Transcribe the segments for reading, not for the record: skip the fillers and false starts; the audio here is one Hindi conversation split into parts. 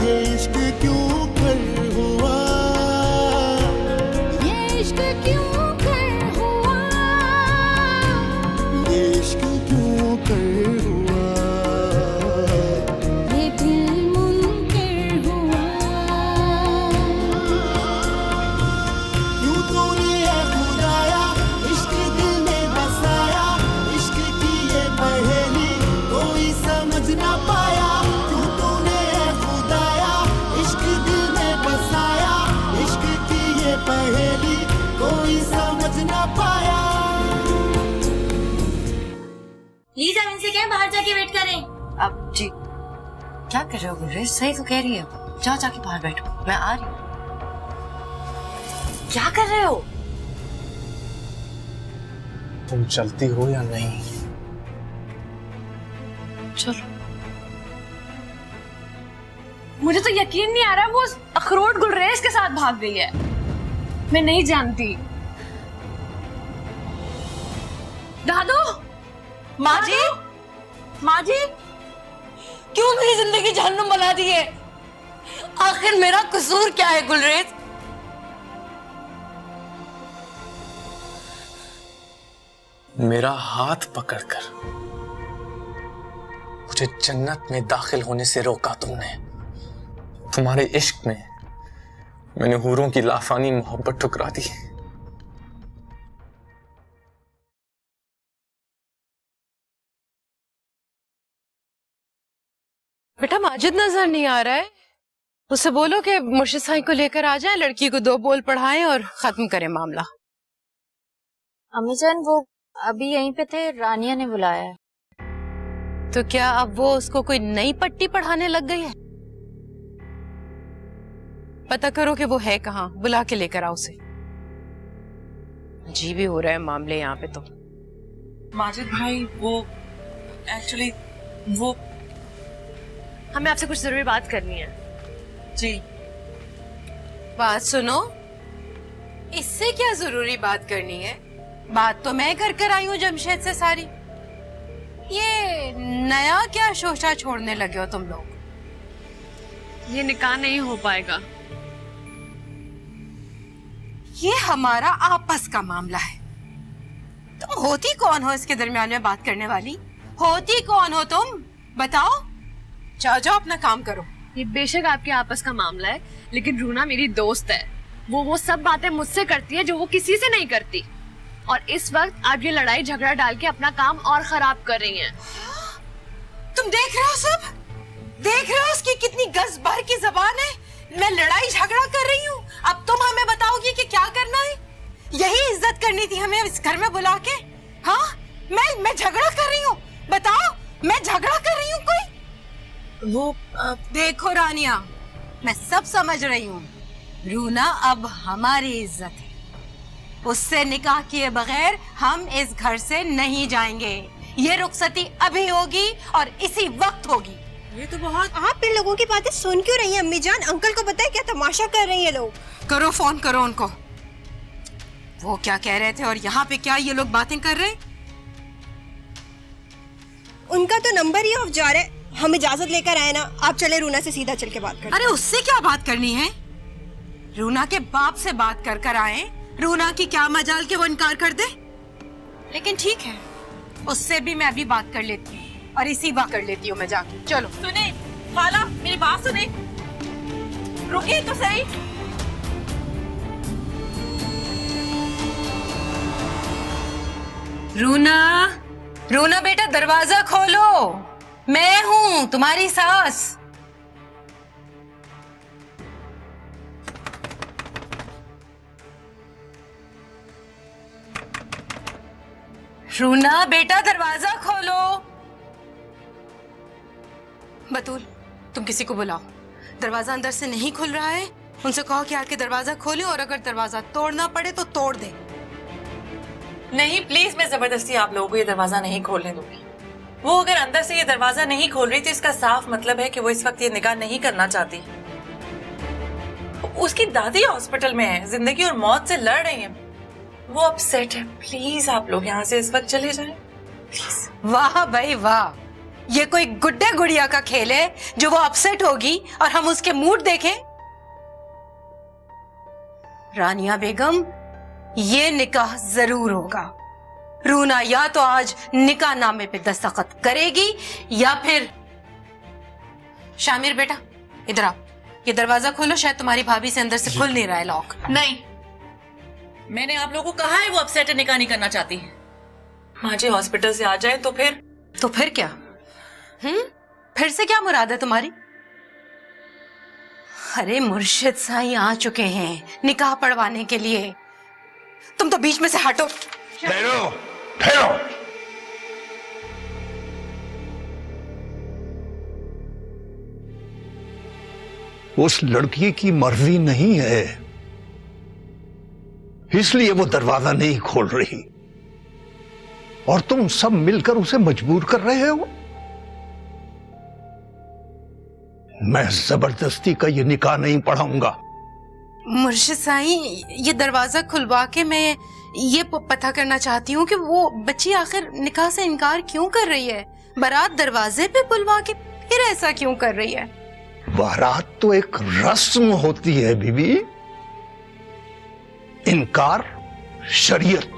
ये इश्क क्यों कर हुआ, ये इश्क क्यों कर हुआ, ये इश्क क्यों कर हुआ, ये दिल मुनकर हुआ। क्यों तूने ये खुदाया इश्क दिल में बसाया, इश्क की ये पहेली कोई समझ ना पाया। क्यों तूने ये खुदाया इश्क दिल में बसाया, इश्क की ये पहेली कोई समझ ना पाया। प्लीज आप इनसे क्या बाहर जाके वेट करें। अब जी क्या कर रहे हो गुलरेज? सही तो कह रही है, जाओ जाके बाहर बैठो, मैं आ रही हूँ। क्या कर रहे हो? तुम चलती हो या नहीं? चलो। मुझे तो यकीन नहीं आ रहा वो उस अखरोट गुलरेज के साथ भाग गई है। मैं नहीं जानती। दादू, माँ जी, माँ जी, क्यों मेरी जिंदगी जहन्नुम बना दी है? आखिर मेरा कसूर क्या है गुलरेज? मेरा हाथ पकड़कर मुझे जन्नत में दाखिल होने से रोका तुमने। तुम्हारे इश्क में मैंने हूरों की लाफानी मोहब्बत ठुकरा दी। बेटा माजिद नजर नहीं आ रहा है, उससे बोलो कि मुर्शिद साईं को लेकर आ जाए, लड़की को 2 बोल पढ़ाएं और खत्म करें मामला। अम्मी जान वो अभी यहीं पे थे, रानिया ने बुलाया है। तो क्या अब वो उसको कोई नई पट्टी पढ़ाने लग गई है? पता करो कि वो है कहाँ, बुला के लेकर आओ उसे। अजीब ही हो रहा है मामले यहाँ पे तो। माजिद भाई वो एक्चुअली वो हमें आपसे कुछ जरूरी बात करनी है। जी बात सुनो, इससे क्या जरूरी बात करनी है? बात तो मैं कर आई हूँ जमशेद से सारी। ये नया क्या शोशा छोड़ने लगे हो तुम लोग? ये निकाह नहीं हो पाएगा। ये हमारा आपस का मामला है। तुम होती कौन हो इसके दरमियान में बात करने वाली? होती कौन हो तुम? बताओ। जाओ जाओ अपना काम करो। ये बेशक आपके आपस का मामला है, लेकिन रूना मेरी दोस्त है। वो सब बातें मुझसे करती है जो वो किसी से नहीं करती। और इस वक्त आप ये लड़ाई झगड़ा डाल के अपना काम और खराब कर रही हैं। तुम देख रहे हो सब? देख रहे हो उसकी कितनी गज भर की जबान है? मैं लड़ाई झगड़ा कर रही हूँ, अब तुम हमें बताओगी कि क्या करना है? यही इज्जत करनी थी हमें इस घर में बुला के? हाँ, मैं झगड़ा कर रही हूँ? बताओ, मैं झगड़ा कर रही हूँ कोई? वो देखो रानिया, मैं सब समझ रही हूँ। रूना अब हमारी इज्जत है, उससे निकाह किए बगैर हम इस घर से नहीं जाएंगे। ये रुखसती अभी होगी और इसी वक्त होगी। ये तो बहुत। आप इन लोगों की बातें सुन क्यों रही हैं अम्मी जान? अंकल को पता है क्या तमाशा कर रही है लोग? करो फोन करो उनको। वो क्या कह रहे थे और यहाँ पे क्या ये लोग बातें कर रहे हैं? उनका तो नंबर ही ऑफ जा रहा है। हम इजाजत लेकर आए ना, आप चले रूना से सीधा चल के बात कर। अरे उससे क्या बात करनी है? रूना के बाप से बात कर आए। रूना की क्या मजाल के वो इनकार कर दे? लेकिन ठीक है, उससे भी मैं अभी बात कर लेती हूँ और इसी बात कर लेती हूँ मैं जाके। चलो सुने खाला, मेरी बात सुने, रुकिए तो सही। रूना, रूना बेटा दरवाजा खोलो, मैं हूँ तुम्हारी सास। रूना बेटा दरवाजा खोलो। बतूल, तुम किसी को बुलाओ। दरवाजा अंदर से नहीं खुल रहा है, उनसे कहो कि आके दरवाजा खोले और अगर दरवाजा तोड़ना पड़े तो तोड़ दे। नहीं प्लीज, मैं जबरदस्ती आप लोगों को ये दरवाजा नहीं खोलने दूंगी। वो अगर अंदर से ये दरवाजा नहीं खोल रही तो इसका साफ मतलब है कि वो इस वक्त ये निकाह नहीं करना चाहती। उसकी दादी हॉस्पिटल में है, जिंदगी और मौत से लड़ रही है, वो अपसेट है। प्लीज आप लोग यहाँ से इस वक्त चले जाएं, प्लीज। वाह भाई वाह, ये कोई गुड्डे गुड़िया का खेल है जो वो अपसेट होगी और हम उसके मूड देखें? रानिया बेगम, ये निकाह जरूर होगा। रूना या तो आज निकाह नामे पे दस्तखत करेगी या फिर। शामिर बेटा इधर आओ, ये दरवाजा खोलो, शायद तुम्हारी भाभी से अंदर से खुल नहीं रहा है लॉक। नहीं, मैंने आप लोगों को कहा है वो अपसेट निकाह नहीं करना चाहती है। माँ जी हॉस्पिटल से आ जाए तो फिर क्या? फिर से क्या मुराद है तुम्हारी? अरे मुर्शिद साईं आ चुके हैं निकाह पढ़वाने के लिए, तुम तो बीच में से हटो। ठहरो ठहरो, उस लड़की की मर्जी नहीं है, इसलिए वो दरवाजा नहीं खोल रही और तुम सब मिलकर उसे मजबूर कर रहे हो। मैं जबरदस्ती का ये निकाह नहीं पढ़ाऊंगा। मुर्शिद साईं, ये दरवाजा खुलवा के मैं ये पता करना चाहती हूँ कि वो बच्ची आखिर निकाह से इनकार क्यों कर रही है। बारात दरवाजे पे बुलवा के फिर ऐसा क्यों कर रही है? बारात तो एक रस्म होती है बीबी, इनकार शरीयत।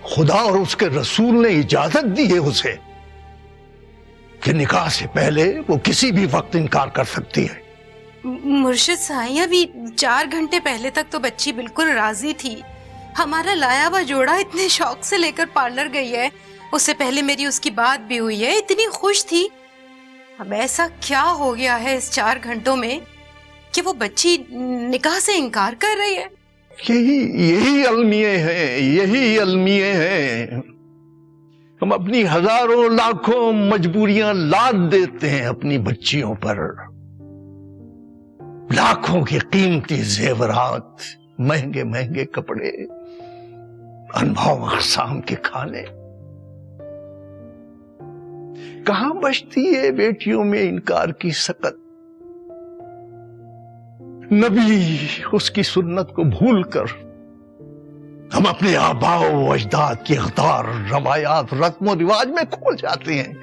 खुदा और उसके रसूल ने इजाजत दी है उसे कि निकाह से पहले वो किसी भी वक्त इनकार कर सकती है। मुर्शिद साईं, अभी 4 घंटे पहले तक तो बच्ची बिल्कुल राजी थी। हमारा लाया हुआ जोड़ा इतने शौक से लेकर पार्लर गई है, उससे पहले मेरी उसकी बात भी हुई है, इतनी खुश थी। अब ऐसा क्या हो गया है इस 4 घंटों में कि वो बच्ची निकाह से इनकार कर रही है? यही अलमिये हैं। हम अपनी हजारों लाखों मजबूरियां लाद देते हैं अपनी बच्चियों पर। लाखों के कीमती जेवरात, महंगे महंगे कपड़े, अनभाव अक़साम के खाने। कहां बचती है बेटियों में इनकार की सकत। नबी उसकी सुन्नत को भूलकर हम अपने आबाओ अजदाद की अख्तार, रवायात, रस्म रिवाज में खो जाते हैं,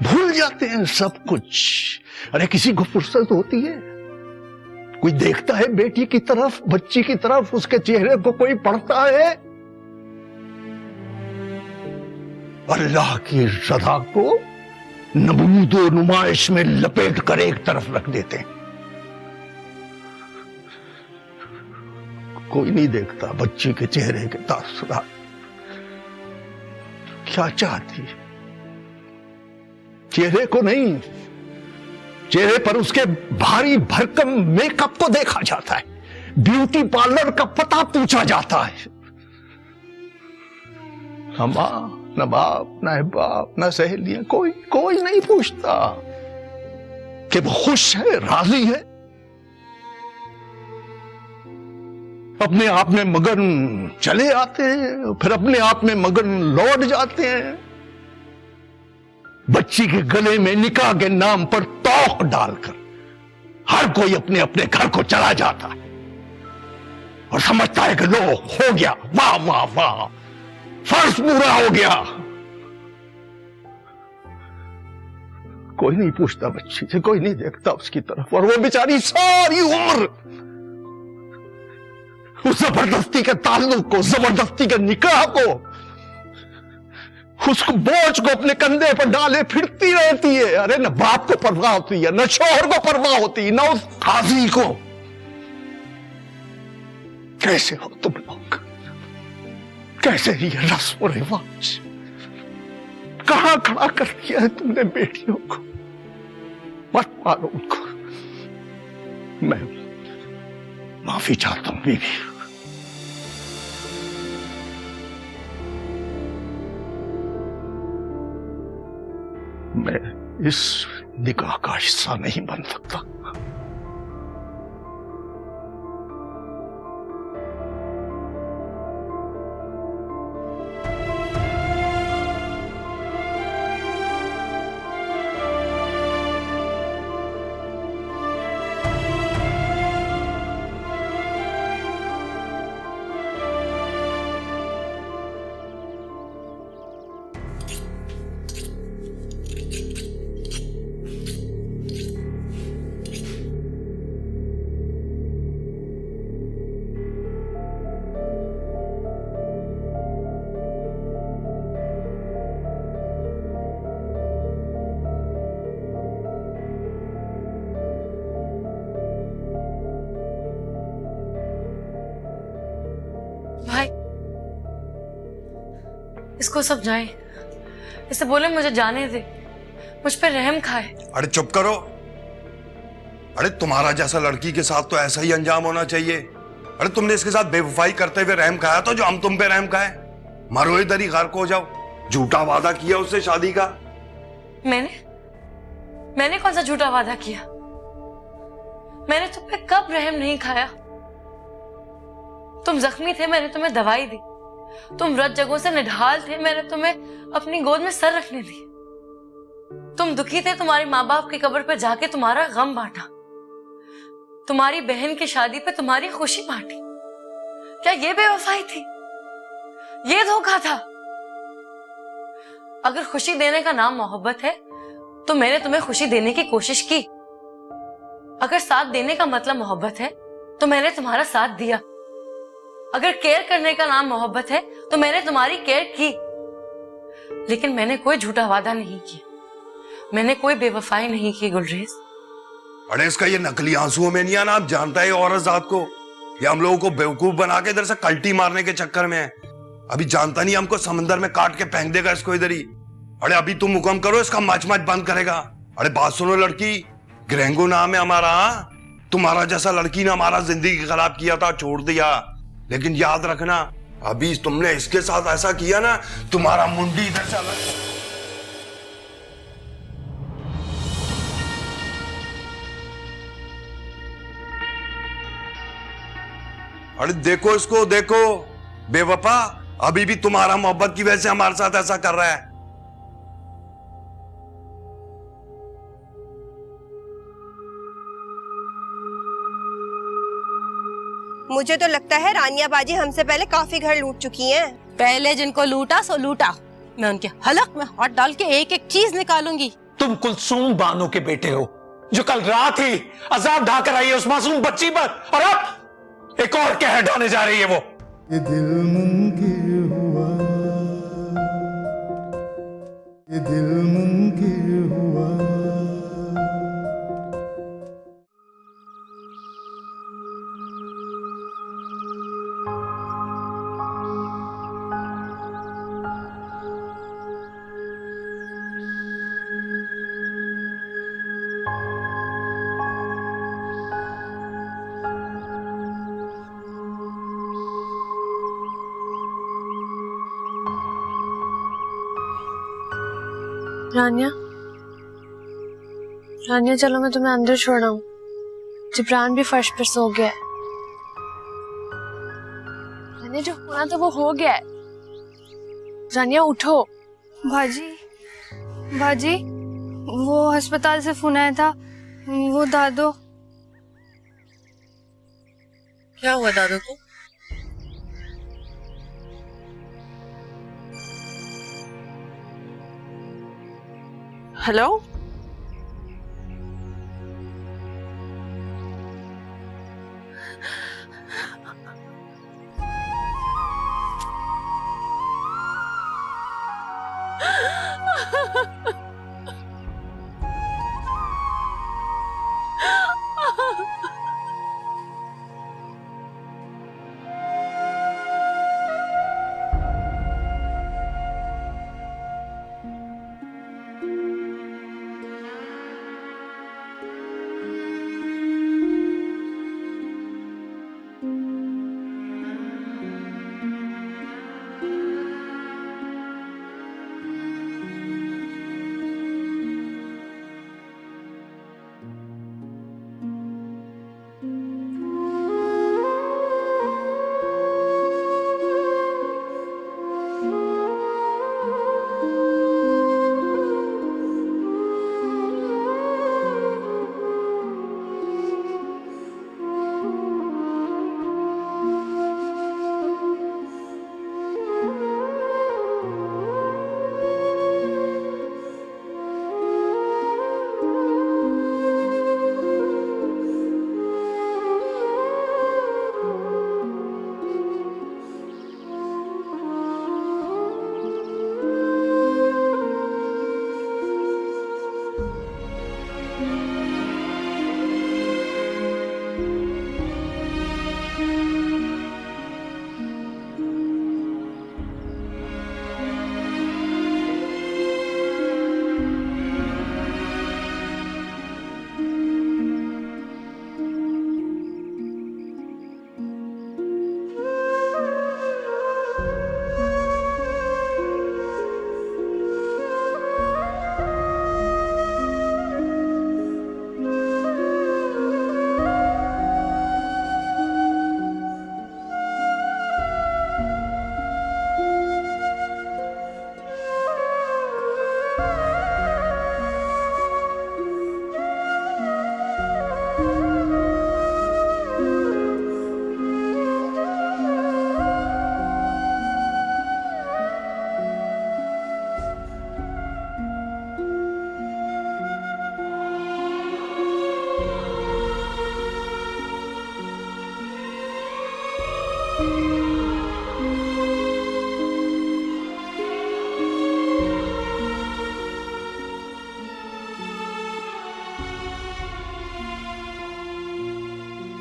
भूल जाते हैं सब कुछ। अरे किसी को फुर्सत होती है? कोई देखता है बेटी की तरफ, बच्ची की तरफ, उसके चेहरे को कोई पढ़ता है? अल्लाह की रज़ा को नबूद व नुमाइश में लपेट कर एक तरफ रख देते हैं। कोई नहीं देखता बच्ची के चेहरे के तासुरात। क्या चाहती है? चेहरे को नहीं, चेहरे पर उसके भारी भरकम मेकअप को देखा जाता है, ब्यूटी पार्लर का पता पूछा जाता है। न मां, न बाप, न बाप, न सहेलियां, कोई नहीं पूछता कि वो खुश है, राजी है। अपने आप में मगन चले आते हैं, फिर अपने आप में मगन लौट जाते हैं। बच्ची के गले में निकाह के नाम पर तौक डालकर हर कोई अपने अपने घर को चला जाता है और समझता है कि लो हो गया, वाह वाह वाह, फर्ज पूरा हो गया। कोई नहीं पूछता बच्ची से, कोई नहीं देखता उसकी तरफ, और वो बेचारी सारी उम्र उस जबरदस्ती के ताल्लुक को, जबरदस्ती के निकाह को, उसको बोझ को अपने कंधे पर डाले फिरती रहती है। अरे न बाप को परवाह होती है, न शौहर को परवाह होती है, न उस काजी को। कैसे हो तुम लोग? कैसे ये रस्म रिवाज कहां खड़ा कर दिया है तुमने बेटियों को? मत मारो उनको। मैं माफी चाहता हूं बीवी। मैं इस निकाह का हिस्सा नहीं बन सकता। इसको समझाएं, इसे बोले मुझे जाने दे, मुझ पे रहम खाए। अरे चुप करो। अरे तुम्हारा जैसा लड़की के साथ तो ऐसा ही अंजाम होना चाहिए। अरे तुमने इसके साथ बेवफाई करते हुए रहम खाया तो जो हम तुम पे रहम खाए। मरो इधर ही, गार को हो जाओ। झूठा वादा किया उससे शादी का। मैंने कौन सा झूठा वादा किया? मैंने तुम पे कब रहम नहीं खाया? तुम जख्मी थे, मैंने तुम्हें दवाई दी। तुम रत जगहों से निढाल थे, मैंने तुम्हें अपनी गोद में सर रखने दी। तुम दुखी थे, तुम्हारे माँ बाप की कब्र पे जाके तुम्हारा गम बांटा। तुम्हारी बहन की शादी पे तुम्हारी खुशी बांटी। क्या ये बेवफाई थी? ये धोखा था? अगर खुशी देने का नाम मोहब्बत है तो मैंने तुम्हें खुशी देने की कोशिश की। अगर साथ देने का मतलब मोहब्बत है तो मैंने तुम्हारा साथ दिया। अगर केयर करने का नाम मोहब्बत है तो मैंने तुम्हारी केयर की। लेकिन मैंने कोई झूठा वादा नहीं किया, मैंने कोई बेवफाई नहीं की गुलरेज। अरे इसका ये नकली आंसुओं में नहीं आना। आप जानता है औरत जात को, ये हम लोगों को बेवकूफ बना के इधर से कल्टी मारने के चक्कर में है। अभी जानता नहीं हमको समंदर में काट के फेंक देगा इसको इधर ही। अरे अभी तुम हुक्म करो, इसका मच मच बंद करेगा। अरे बात सुनो लड़की, ग्रेंगो नाम है हमारा। तुम्हारा जैसा लड़की ने हमारा जिंदगी खराब किया था, छोड़ दिया। लेकिन याद रखना, अभी तुमने इसके साथ ऐसा किया ना, तुम्हारा मुंडी इधर से अलग। अरे देखो इसको, देखो बेवफा, अभी भी तुम्हारा मोहब्बत की वजह से हमारे साथ ऐसा कर रहा है। मुझे तो लगता है रानिया बाजी हमसे पहले काफी घर लूट चुकी हैं। पहले जिनको लूटा सो लूटा, मैं उनके हलक में हाथ डाल के एक एक चीज निकालूंगी। तुम कुलसूम बानो के बेटे हो, जो कल रात ही अजाब ढाकर आई है उस मासूम बच्ची पर, और अब एक और कहर ढाने जा रही है वो। ये दिल मुनकिर हुआ, ये दिल मुनकिर हुआ। रानिया, रानिया चलो मैं तुम्हें अंदर छोड़ाऊं। जिब्रान भी फर्श पर सो गया है। रानिया जो होना था वो हो गया है। रानिया उठो। भाजी, भाजी, वो अस्पताल से फोन आया था, वो दादो। क्या हुआ दादू को? हेलो,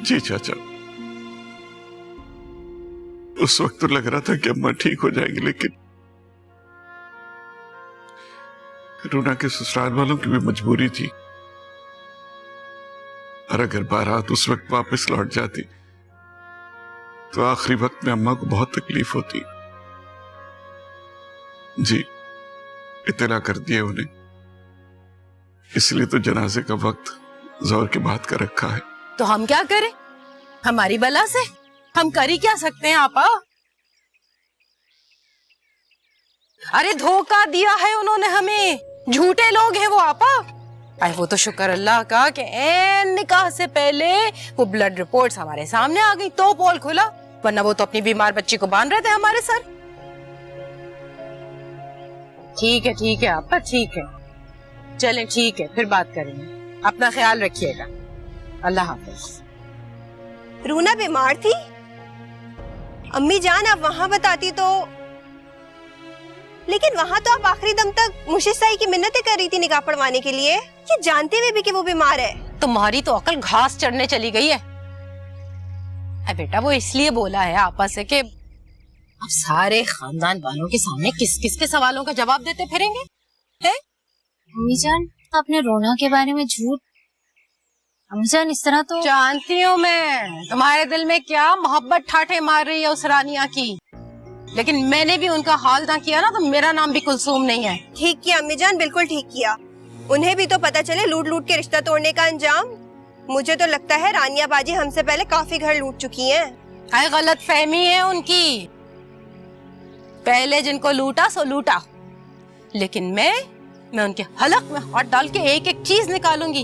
जी चाचा, उस वक्त तो लग रहा था कि अम्मा ठीक हो जाएगी, लेकिन रूना के ससुराल वालों की भी मजबूरी थी, और अगर बारात उस वक्त वापस लौट जाती तो आखिरी वक्त में अम्मा को बहुत तकलीफ होती। जी, इत्तला कर दिए उन्हें, इसलिए तो जनाजे का वक्त जोर के बाद का रखा है। तो हम क्या करें? हमारी बला से हम कर ही क्या सकते हैं आपा? अरे धोखा दिया है उन्होंने हमें, झूठे लोग हैं वो आपा। अरे वो तो शुक्र अल्लाह का कि ऐन निकाह से पहले वो ब्लड रिपोर्ट्स हमारे सामने आ गई तो पोल खुला, वरना वो तो अपनी बीमार बच्ची को बांध रहे थे हमारे सर। ठीक है आपा, ठीक है, चलें, ठीक है, फिर बात करेंगे। अपना ख्याल रखिएगा, अल्लाह हाफिज। रूना बीमार थी? अम्मी जान आप वहां बताती तो, लेकिन वहां तो आप आखिरी दम तक मुर्शिद साई की मिन्नतें कर रही थी निकाह पढ़वाने के लिए, ये जानते हुए भी कि वो बीमार है। तुम्हारी तो अकल घास चढ़ने चली गई है। बेटा वो इसलिए बोला है आपस से कि अब सारे खानदान वालों के सामने किस किस के सवालों का जवाब देते फिरेंगे, हैं? अम्मी जान, आपने रोना के बारे में झूठ। अम्मी जान, इस तरह तो जानती हूँ मैं तुम्हारे दिल में क्या मोहब्बत ठाठे मार रही है उस रानिया की, लेकिन मैंने भी उनका हाल ना किया ना तो मेरा नाम भी कुलसूम नहीं है। ठीक किया अम्मी जान, बिल्कुल ठीक किया। उन्हें भी तो पता चले लूट लूट के रिश्ता तोड़ने का अंजाम। मुझे तो लगता है रानिया बाजी हमसे पहले काफी घर लूट चुकी हैं। हाय, गलत फहमी है उनकी। पहले जिनको लूटा सो लूटा, लेकिन मैं उनके हलक में हाथ डाल के एक एक चीज निकालूंगी।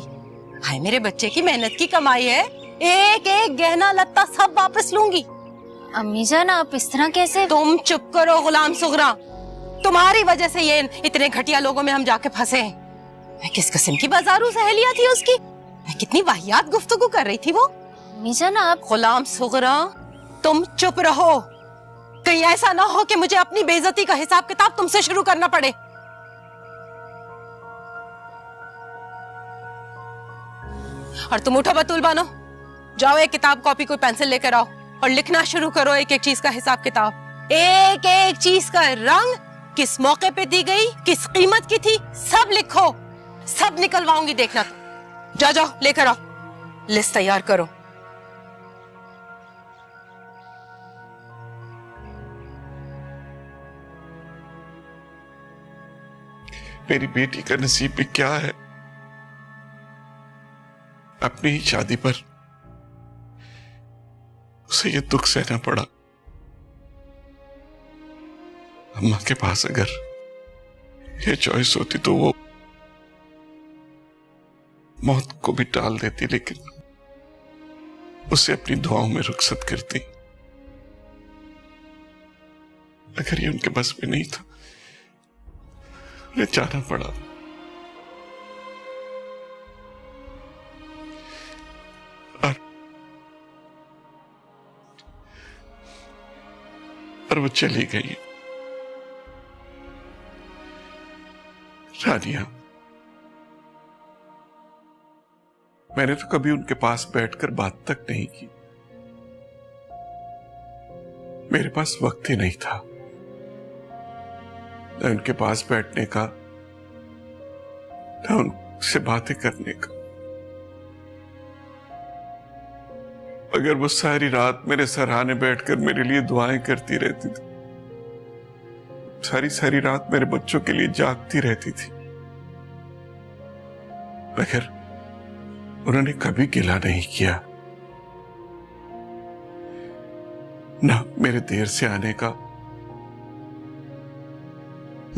हाय, मेरे बच्चे की मेहनत की कमाई है, एक एक गहना लत्ता सब वापस लूंगी। अम्मी जान, आप इस तरह कैसे? तुम चुप करो गुलाम सुगरा, तुम्हारी वजह से ये इतने घटिया लोगों में हम जाके फंसे हैं। किस किस्म की बाजारू सहेलियां थी उसकी, कितनी वाहियात गुफ्तगू कर रही थी वो। अम्मी जान, आप गुलाम सुगरा तुम चुप रहो, कहीं ऐसा ना हो कि मुझे अपनी बेइज्जती का हिसाब किताब तुमसे शुरू करना पड़े। और तुम उठो बतूल बानो, जाओ एक किताब कॉपी कोई पेंसिल लेकर आओ और लिखना शुरू करो एक एक चीज का हिसाब किताब। एक एक चीज का रंग, किस मौके पे दी गई, किस कीमत की थी, सब लिखो, सब निकलवाऊंगी, देखना। जाओ जाओ लेकर आओ, लिस्ट तैयार करो। मेरी बेटी का नसीब में क्या है? अपनी ही शादी पर उसे ये दुख सहना पड़ा। अम्मा के पास अगर ये चॉइस होती तो वो मौत को भी टाल देती, लेकिन उसे अपनी दुआओं में रुखसत करती। अगर ये उनके बस में नहीं था, उन्हें जाना पड़ा। और वो चली गई। रानिया, मैंने तो कभी उनके पास बैठकर बात तक नहीं की। मेरे पास वक्त ही नहीं था न उनके पास बैठने का, न उनसे बातें करने का। अगर वो सारी रात मेरे सराहने बैठकर मेरे लिए दुआएं करती रहती थी, सारी सारी रात मेरे बच्चों के लिए जागती रहती थी, मगर उन्होंने कभी गिला नहीं किया, ना मेरे देर से आने का,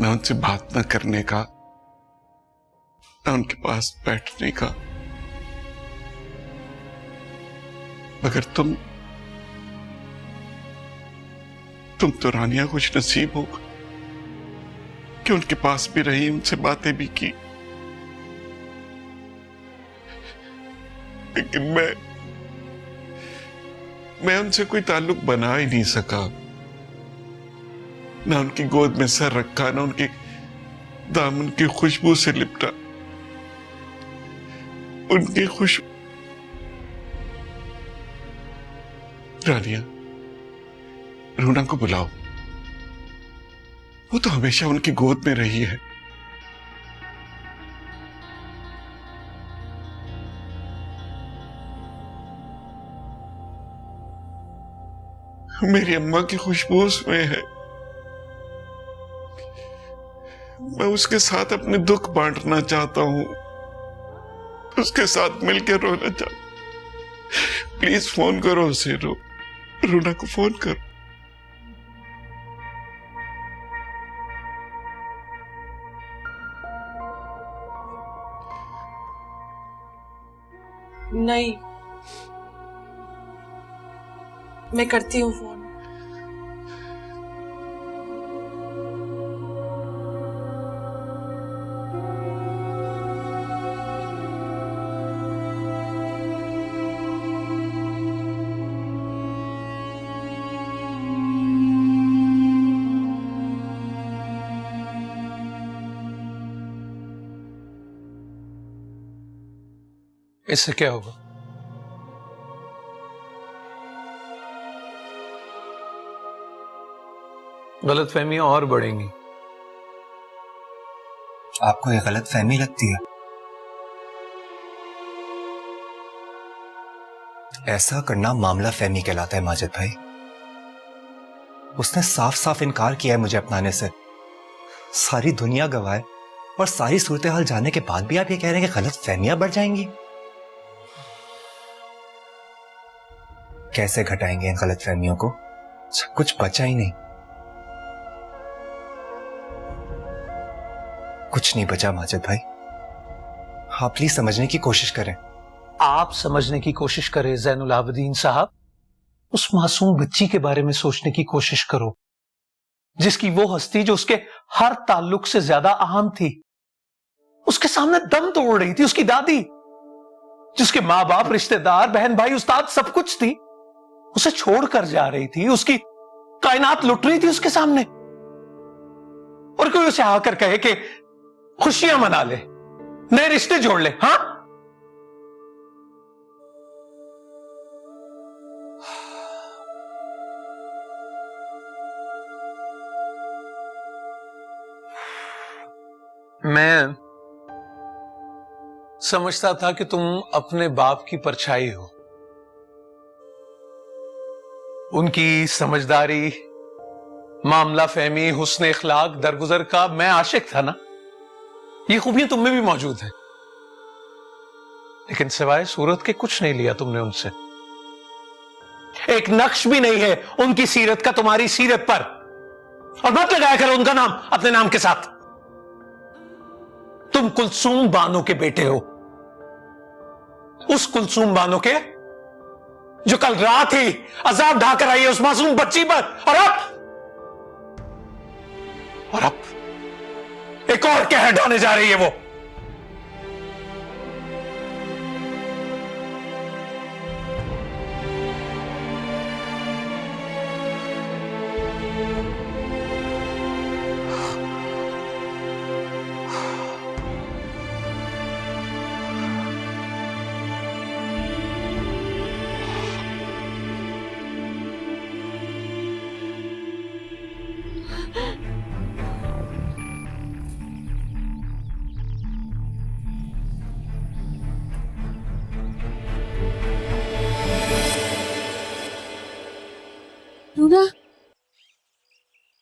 ना उनसे बात ना करने का, ना उनके पास बैठने का। मगर तुम तो रानिया खुश नसीब हो कि उनके पास भी रही, उनसे बातें भी की। लेकिन मैं उनसे कोई ताल्लुक बना ही नहीं सका, ना उनकी गोद में सर रखा, ना उनके दामन की खुशबू से लिपटा। रानिया, रूना को बुलाओ। वो तो हमेशा उनकी गोद में रही है। मेरी अम्मा की खुशबू उसमें है। मैं उसके साथ अपने दुख बांटना चाहता हूं, उसके साथ मिलकर रोना चाहता। प्लीज फोन करो उसे, रूना को फोन करो। नहीं, मैं करती हूँ फोन। इससे क्या होगा? गलतफहमियां और बढ़ेंगी। आपको ये गलतफहमी लगती है? ऐसा करना मामला फहमी कहलाता है माजिद भाई। उसने साफ साफ इनकार किया है मुझे अपनाने से। सारी दुनिया गवाह है और सारी सूरत हाल जानने के बाद भी आप ये कह रहे हैं कि गलतफहमियां बढ़ जाएंगी। कैसे घटाएंगे इन गलतफहमियों को? सब कुछ बचा ही नहीं, कुछ नहीं बचा माजिद भाई। आप प्लीज समझने की कोशिश करें। आप समझने की कोशिश करें ज़ैनुल आबिदीन साहब। उस मासूम बच्ची के बारे में सोचने की कोशिश करो, जिसकी वो हस्ती जो उसके हर ताल्लुक से ज्यादा अहम थी। उसके सामने दम तोड़ रही थी उसकी दादी, जिसके माँ बाप, रिश्तेदार, बहन भाई, उस्ताद सब कुछ थी। उसे छोड़कर जा रही थी, उसकी कायनात लुट रही थी उसके सामने। और कोई उसे आकर कहे कि खुशियां मना ले, नए रिश्ते जोड़ ले। हाँ, मैं समझता था कि तुम अपने बाप की परछाई हो। उनकी समझदारी, मामला फहमी, हुस्न इखलाक, दरगुजर का मैं आशिक था ना। ये खूबियां तुम में भी मौजूद हैं, लेकिन सिवाय सूरत के कुछ नहीं लिया तुमने उनसे। एक नक्श भी नहीं है उनकी सीरत का तुम्हारी सीरत पर। और मत लगाया करो उनका नाम अपने नाम के साथ। तुम कुलसूम बानो के बेटे हो, उस कुलसूम बानो के जो कल रात ही अजाब ढाकर आई है उस मासूम बच्ची पर। और अब एक और कहर ढाने जा रही है वो।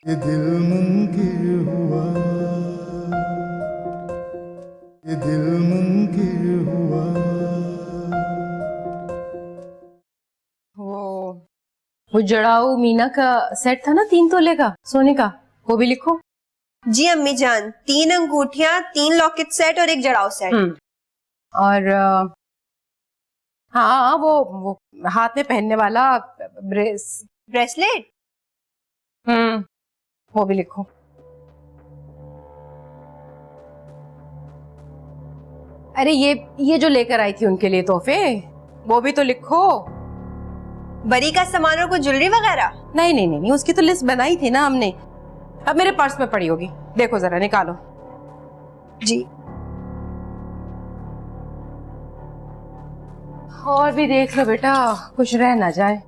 ये दिल मुमकिन हुआ, ये दिल मुमकिन हुआ। वो जड़ाऊ मीना का सेट था ना 3 तोले का सोने का, वो भी लिखो। जी अम्मी जान, 3 अंगूठियां, 3 लॉकेट सेट और 1 जड़ाऊ सेट। और हाँ वो हाथ में पहनने वाला ब्रेसलेट, वो भी लिखो। अरे ये जो लेकर आई थी उनके लिए तोहफे, वो भी तो लिखो। बरी का सामान और कुछ ज्वेलरी वगैरह? नहीं, उसकी तो लिस्ट बनाई थी ना हमने। अब मेरे पर्स में पड़ी होगी, देखो जरा निकालो। जी। और भी देख लो बेटा, कुछ रह ना जाए।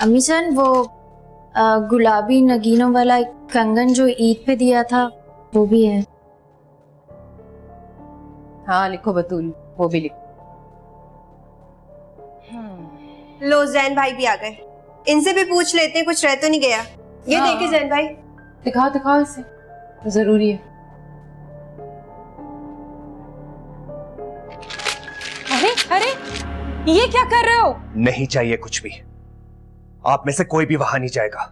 अम्मी जान वो गुलाबी नगीनों वाला कंगन जो ईद पे दिया था वो भी है। हाँ लिखो बतूल, वो भी लिखो। लो जैन भाई भी आ गए, इनसे भी पूछ लेते हैं, कुछ रह तो नहीं गया। ये देखिए जैन भाई। दिखाओ दिखाओ इसे, जरूरी है। अरे अरे ये क्या कर रहे हो? नहीं चाहिए कुछ भी। आप में से कोई भी वहां नहीं जाएगा।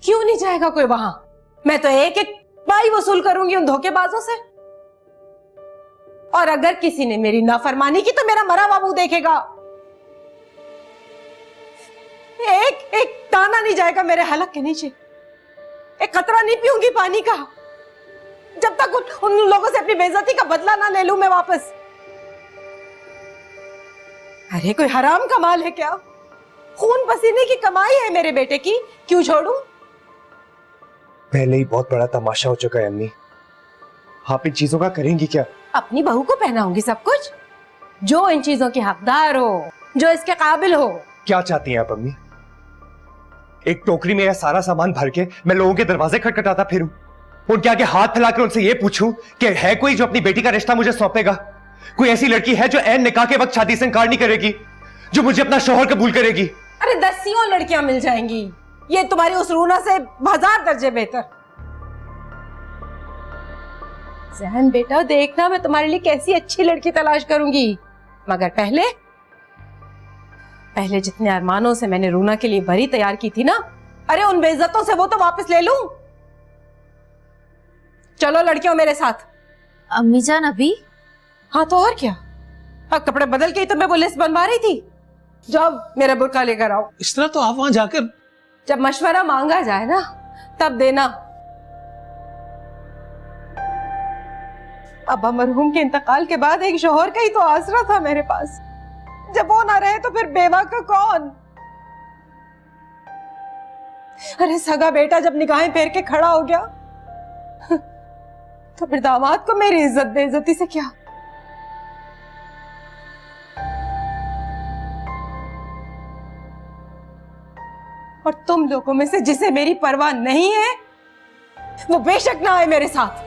क्यों नहीं जाएगा कोई वहां? मैं तो एक एक पाई वसूल करूंगी उन धोखेबाजों से। और अगर किसी ने मेरी नाफरमानी की तो मेरा मरा बाबू देखेगा। एक एक दाना नहीं जाएगा मेरे हलक के नीचे। एक कतरा नहीं पीऊंगी पानी का जब तक उन लोगों से अपनी बेइज्जती का बदला ना ले लूं मैं वापस। अरे कोई हराम कमाल है क्या? खून पसीने की कमाई है मेरे बेटे की, क्यों छोड़ूं? पहले ही बहुत बड़ा तमाशा हो चुका है अम्मी। आप इन चीजों का करेंगी क्या? अपनी बहू को पहनाऊंगी सब कुछ, जो इन चीजों की हकदार हो, जो इसके काबिल हो। क्या चाहती हैं आप अम्मी? एक टोकरी में यह सारा सामान भर के मैं लोगों के दरवाजे खटखटाता फिरूं, उनके आगे हाथ फैलाकर उनसे यह पूछूं कि है कोई जो अपनी बेटी का रिश्ता मुझे सौंपेगा? कोई ऐसी लड़की है जो ऐन निकाह के वक्त शादी से इनकार नहीं करेगी, जो मुझे अपना शौहर कबूल करेगी? अरे दसियों लड़कियां मिल जाएंगी, ये तुम्हारी उस रूना से 1000 दर्जे बेहतर। जहन बेटा देखना, मैं तुम्हारे लिए कैसी अच्छी लड़की तलाश करूंगी, मगर पहले जितने अरमानों से मैंने रूना के लिए भरी तैयार की थी ना, अरे उन बेइज्जतों से वो तो वापस ले लूं। चलो लड़कियों मेरे साथ। अम्मी जान अभी? हाँ तो और क्या, अब कपड़े बदल के ही तो मैं वो लिस्ट बनवा रही थी। जब मेरा बुर्का लेकर आओ। इस तरह तो आप वहां जाकर जब मशवरा मांगा जाए ना तब देना। अब मरहूम के इंतकाल के बाद एक शोहर का ही तो आसरा था मेरे पास, जब वो ना रहे तो फिर बेवा का कौन? अरे सगा बेटा जब निगाहें फेर के खड़ा हो गया तो फिर दामाद को मेरी इज्जत बेइज्जती से क्या? और तुम लोगों में से जिसे मेरी परवाह नहीं है वो बेशक ना आए मेरे साथ।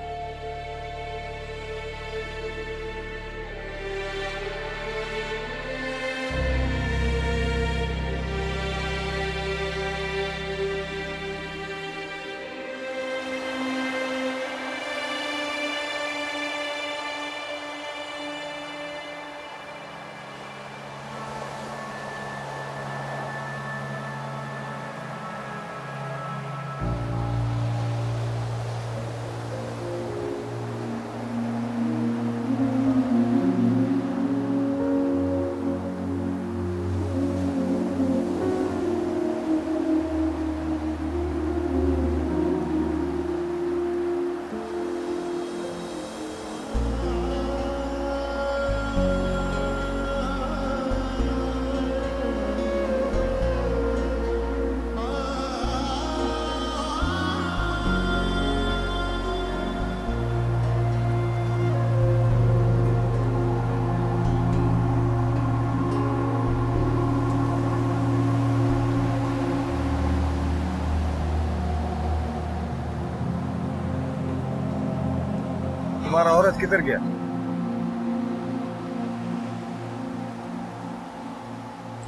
तुम्हारा औरत किधर गया?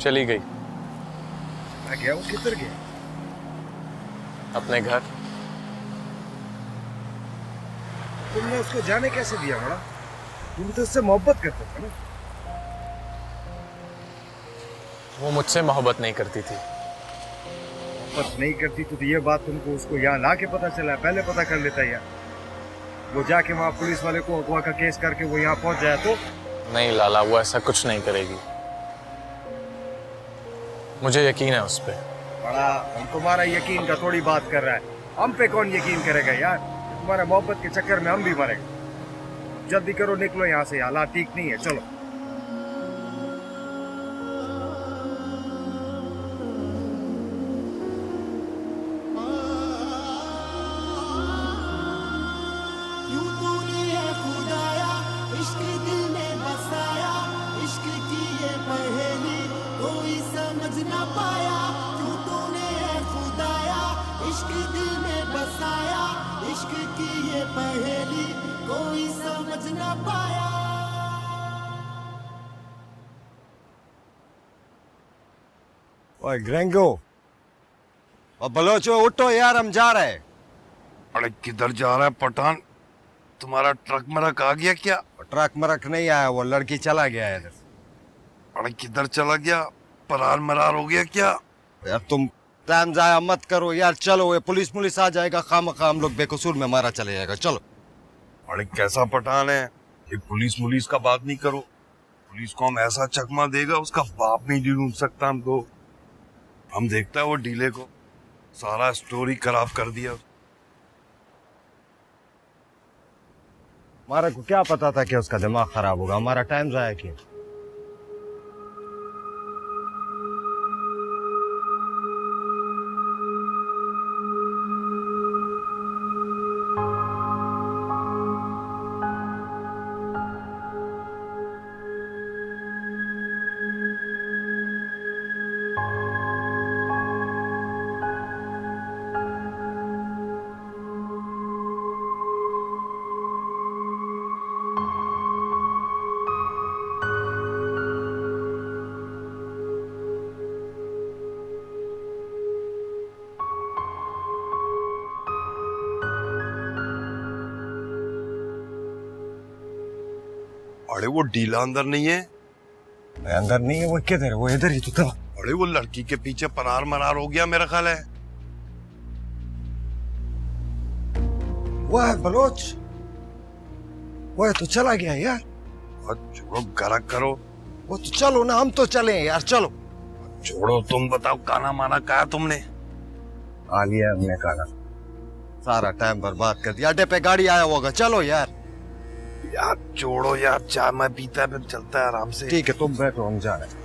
चली गई। मैं गया, वो किधर गया? अपने घर। तुमने उसको जाने कैसे दिया बड़ा? तुम तो उससे मोहब्बत करते थे ना? वो मुझसे मोहब्बत नहीं करती थी। मोहब्बत नहीं करती तो ये बात तुमको उसको यहाँ ला के पता चला, पहले पता कर लेता यार। वो जाके वहाँ पुलिस वाले को अगवा का केस करके वो यहाँ पहुंच जाए तो? नहीं लाला, वो ऐसा कुछ नहीं करेगी, मुझे यकीन है उस पे। बड़ा हम तुम्हारा यकीन का थोड़ी बात कर रहा है, हम पे कौन यकीन करेगा यार? तुम्हारा मोहब्बत के चक्कर में हम भी मरेंगे। जल्दी करो, निकलो यहाँ से, हालात ठीक नहीं है, चलो। इश्क दिल में बसाया, इश्क की ये पहेली कोई समझ ना पाया। ओए ग्रेंगो और बलोचो उठो यार, हम जा रहे हैं। अरे किधर जा रहा है पठान? तुम्हारा ट्रक मरक आ गया क्या? ट्रक मरक नहीं आया, वो लड़की चला गया है इधर। अरे किधर चला गया? परार मरार हो गया क्या? यार तुम टाइम जाया मत करो यार, चलो ये पुलिस आ जाएगा, खामखा हम लोग बेकसूर में मारा चले जाएगा, चलो। अरे कैसा पठान है ये? पुलिस का बात नहीं करो, पुलिस को हम ऐसा चकमा देगा उसका बाप नहीं ढूंढ सकता हमको। हम देखता है वो डीले को, सारा स्टोरी खराब कर दिया। हमारा को क्या पता था कि उसका दिमाग खराब होगा, हमारा टाइम जाया किया। अरे वो डीला अंदर नहीं है? अंदर नहीं है, वो किधर है? वो इधर ही तो था। अरे वो लड़की के पीछे परार मरार हो गया मेरा ख्याल है। वो है बलोच, वो है तो चला गया यार। छोड़ो गरक करो, वो तो चलो ना, हम तो चले यार, चलो। छोड़ो, तुम बताओ काना माना कहा तुमने? आ लिया हमने काना, सारा टाइम बर्बाद कर दिया। अड्डे पे गाड़ी आया होगा, चलो यार। यार छोड़ो यार, चाय मैं पीता है फिर चलता है आराम से। ठीक है तुम बैठो, हम जा रहे हैं।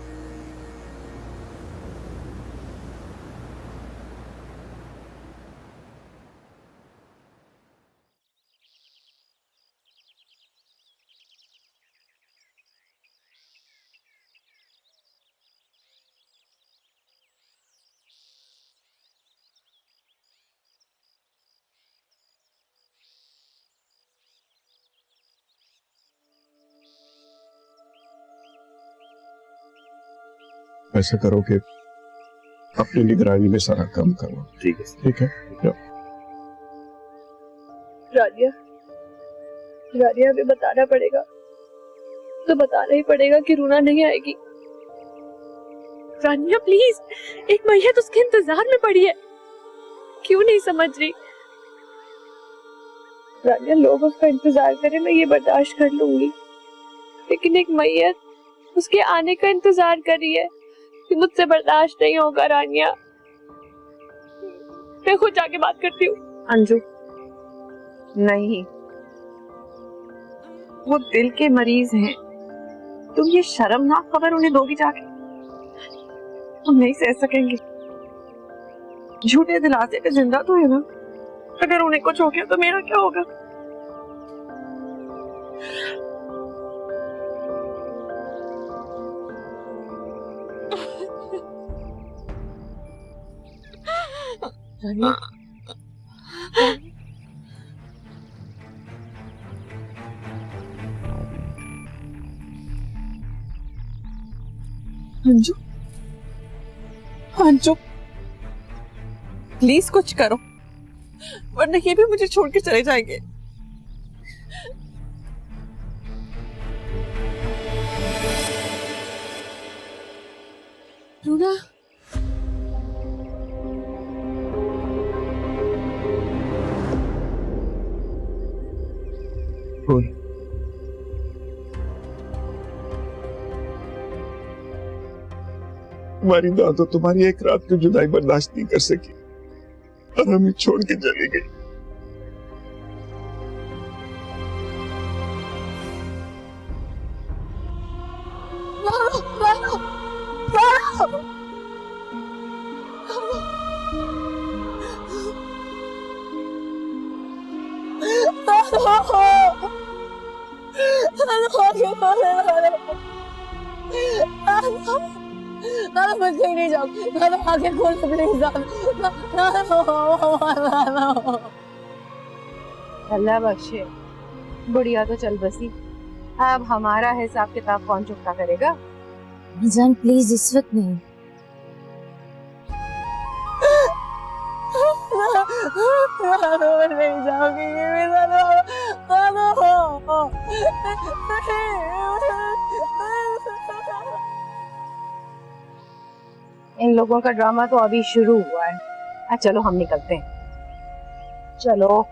ऐसा करो कि अपनी निगरानी में सारा काम करो। ठीक है, ठीक है। रानिया हमें बताना पड़ेगा, तो बताना ही पड़ेगा कि रूना नहीं आएगी। रानिया प्लीज, एक मैयत उसके इंतजार में पड़ी है, क्यों नहीं समझ रही? रानिया लोग उसका इंतजार करें, मैं ये बर्दाश्त कर लूंगी, लेकिन एक मैयत उसके आने का इंतजार कर रही है, कि मुझसे बर्दाश्त नहीं होगा। रानिया मैं खुद जाके बात करती हूँ। अंजू नहीं, वो दिल के मरीज हैं, तुम ये शर्मनाक खबर उन्हें दोगी जाके? हम नहीं सह सकेंगे। झूठे दिलासे पे जिंदा तो है ना, अगर उन्हें कुछ हो गया तो मेरा क्या होगा? अंजू, अंजू प्लीज कुछ करो, वरना ये भी मुझे छोड़ के चले जाएंगे। रूना, तुम्हारी दादो तुम्हारी एक रात की जुदाई बर्दाश्त नहीं कर सकी और हमें छोड़ के चली गई। नहीं जाओ, आंखें खोल प्लीज। अल्लाह बख्शे, बुढ़िया तो चल बसी, अब हमारा हिसाब किताब कौन चुकता करेगा? जान प्लीज इस वक्त नहीं, नहीं जाओगी इन लोगों का ड्रामा तो अभी शुरू हुआ है। चलो हम निकलते हैं, चलो।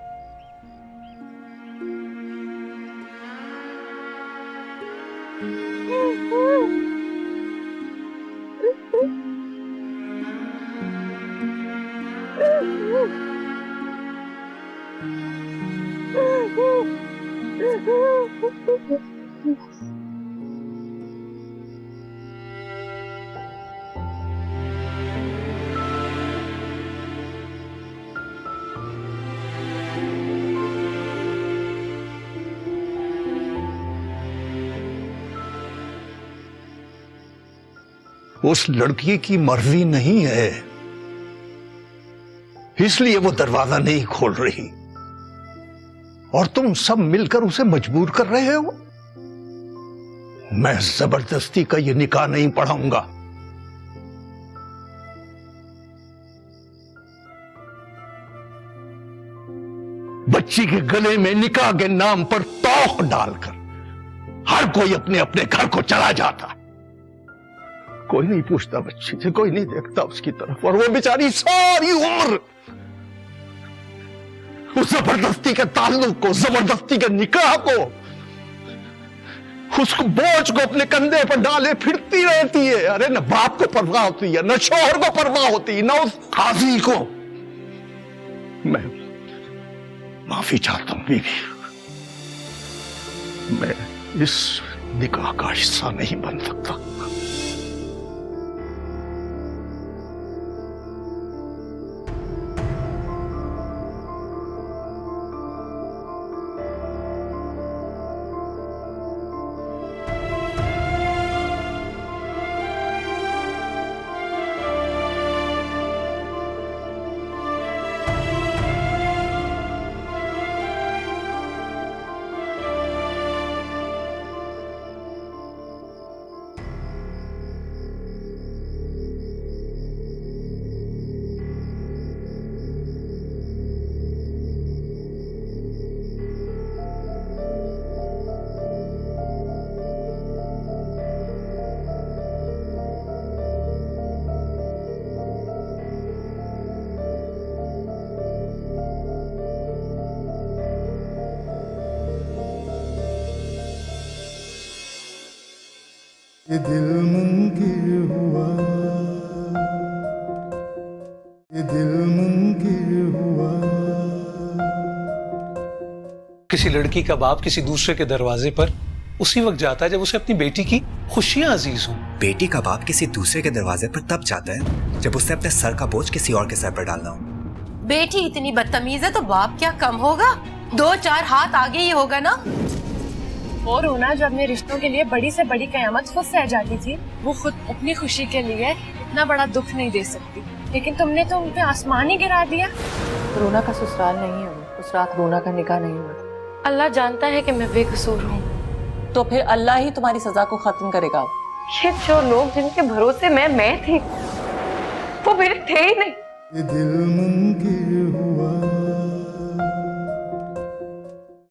उस लड़की की मर्जी नहीं है, इसलिए वो दरवाजा नहीं खोल रही, और तुम सब मिलकर उसे मजबूर कर रहे हो। मैं जबरदस्ती का ये निकाह नहीं पढ़ाऊंगा। बच्ची के गले में निकाह के नाम पर तोक डालकर हर कोई अपने अपने घर को चला जाता। कोई नहीं पूछता बच्ची से, कोई नहीं देखता उसकी तरफ, और वो बेचारी सारी उम्र उस जबरदस्ती के ताल्लुक को, जबरदस्ती के निकाह को, उसको बोझ को अपने कंधे पर डाले फिरती रहती है। अरे न बाप को परवाह होती है, न शौहर को परवाह होती है, न उस काजी को। मैं माफी चाहता हूं बीवी, मैं इस निकाह का हिस्सा नहीं बन सकता। ये दिल मुमकिन हुआ, ये दिल मुमकिन हुआ। किसी लड़की का बाप किसी दूसरे के दरवाजे पर उसी वक्त जाता है जब उसे अपनी बेटी की खुशियां अजीज हों। बेटी का बाप किसी दूसरे के दरवाजे पर तब जाता है जब उसे अपने सर का बोझ किसी और के सर पर डालना हो। बेटी इतनी बदतमीज है तो बाप क्या कम होगा? 2-4 हाथ आगे ही होगा ना। और रोना जो अपने रिश्तों के लिए बड़ी से बड़ी कयामत खुद सह जाती थी, वो खुद अपनी खुशी के लिए इतना बड़ा दुख नहीं दे सकती, लेकिन तुमने तो उन पे आसमान ही गिरा दिया। रोना का ससुराल नहीं हुआ, उस रात रोना का निकाह नहीं हुआ। अल्लाह जानता है कि मैं बेकसूर हूँ। तो फिर अल्लाह ही तुम्हारी सजा को खत्म करेगा। ये जो लोग जिनके भरोसे मैं थी, वो मेरे थे ही नहीं। ये दिल मुमकिन